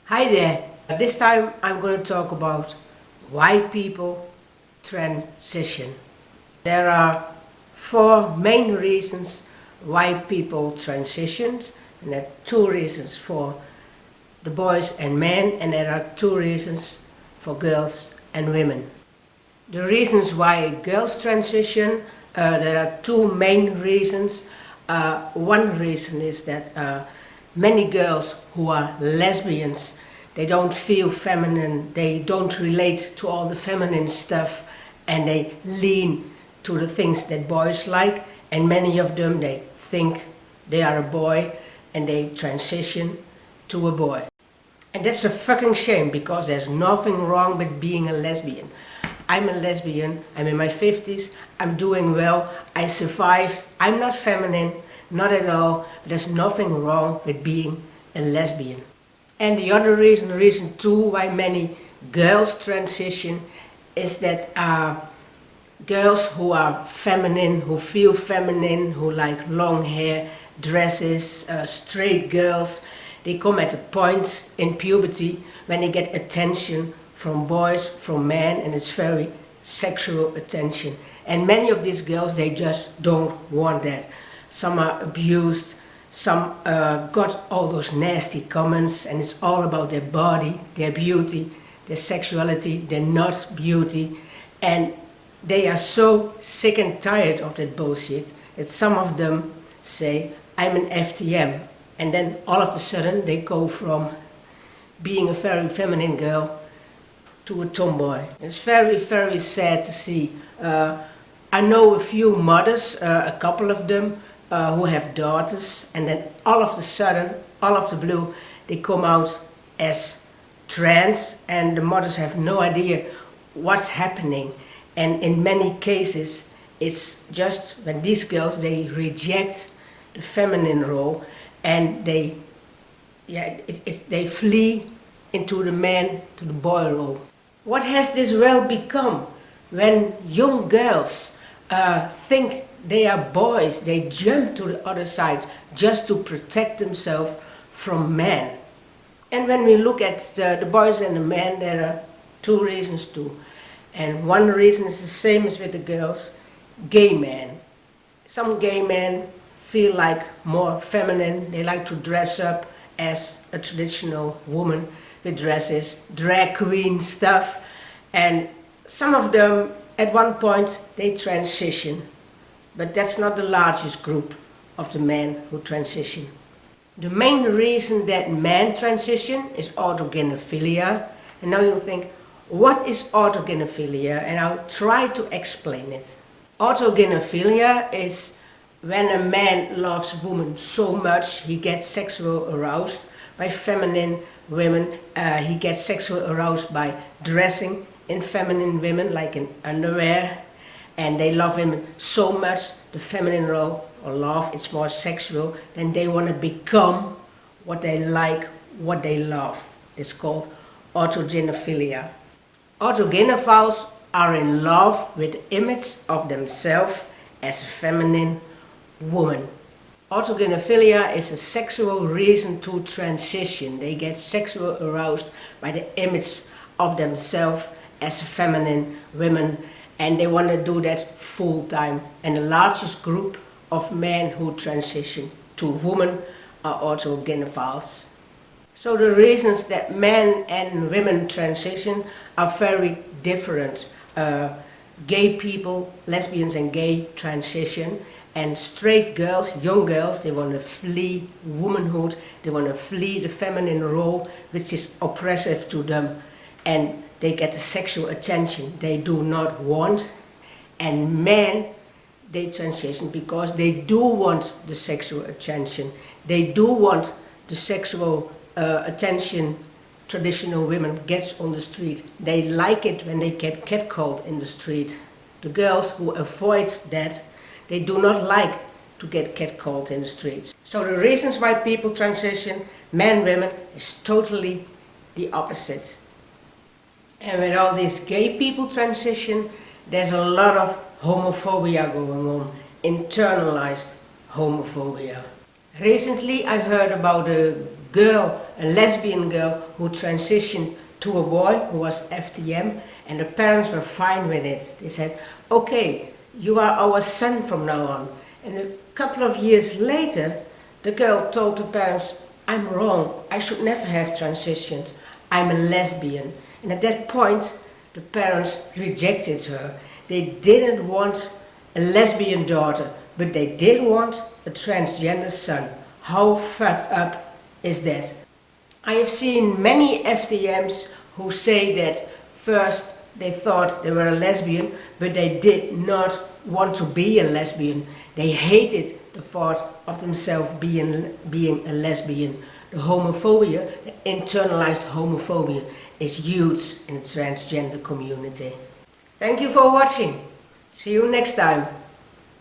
Hi there. This time I'm going to talk about why people transition. There are four main reasons why people transition, and there are two reasons for the boys and men, and there are two reasons for girls and women. The reasons why girls transition, there are two main reasons. One reason is that many girls who are lesbians, they don't feel feminine, they don't relate to all the feminine stuff, and they lean to the things that boys like, and many of them, they think they are a boy and they transition to a boy. And that's a fucking shame, because there's nothing wrong with being a lesbian. I'm a lesbian, I'm in my 50s, I'm doing well, I survived, I'm not feminine, not at all. There's nothing wrong with being a lesbian. And the other reason, reason two, why many girls transition is that girls who are feminine, who feel feminine, who like long hair, dresses, straight girls, they come at a point in puberty when they get attention from boys, from men, and it's very sexual attention. And many of these girls, they just don't want that. Some are abused, some got all those nasty comments, and it's all about their body, their beauty, their sexuality, their not beauty. And they are so sick and tired of that bullshit that some of them say, I'm an FTM. And then all of a sudden they go from being a very feminine girl to a tomboy. It's very, very sad to see. I know a few mothers, a couple of them, who have daughters, and then all of a sudden, all of the blue, they come out as trans, and the mothers have no idea what's happening. And in many cases, it's just when these girls, they reject the feminine role, and they flee into the man, to the boy role. What has this world become? When young girls think they are boys, they jump to the other side just to protect themselves from men. And when we look at the boys and the men, there are two reasons too. And one reason is the same as with the girls, gay men. Some gay men feel like more feminine, they like to dress up as a traditional woman with dresses, drag queen stuff, and some of them at one point they transition, but that's not the largest group of the men who transition. The main reason that men transition is autogenophilia, and now you'll think, what is autogenophilia? And I'll try to explain it. Autogenophilia is when a man loves a woman so much he gets sexual aroused by feminine women, he gets sexual aroused by dressing in feminine women, like in underwear, and they love women so much, the feminine role or love, it's more sexual, then they want to become what they like, what they love. It's called autogenophilia. Autogenophiles are in love with the image of themselves as a feminine woman. Autogenophilia is a sexual reason to transition. They get sexual aroused by the image of themselves as feminine women, and they want to do that full time. And the largest group of men who transition to women are autogenophiles. So the reasons that men and women transition are very different. Gay people, lesbians and gay transition, and straight girls, young girls, they want to flee womanhood, they want to flee the feminine role, which is oppressive to them, and they get the sexual attention they do not want. And men, they transition because they do want the sexual attention, they do want the sexual attention traditional women gets on the street. They like it when they get catcalled in the street. The girls who avoid that, they do not like to get catcalled in the streets. So the reasons why people transition, men, women, is totally the opposite. And when all these gay people transition, there's a lot of homophobia going on, internalized homophobia. Recently I heard about a girl, a lesbian girl, who transitioned to a boy who was FTM, and the parents were fine with it. They said, okay, you are our son from now on. And a couple of years later, the girl told the parents, I'm wrong, I should never have transitioned, I'm a lesbian. And at that point, the parents rejected her. They didn't want a lesbian daughter, but they did want a transgender son. How fucked up is that? I have seen many FTMs who say that first they thought they were a lesbian, but they did not want to be a lesbian. They hated the thought of themselves being a lesbian. The homophobia, the internalized homophobia, is huge in the transgender community. Thank you for watching. See you next time.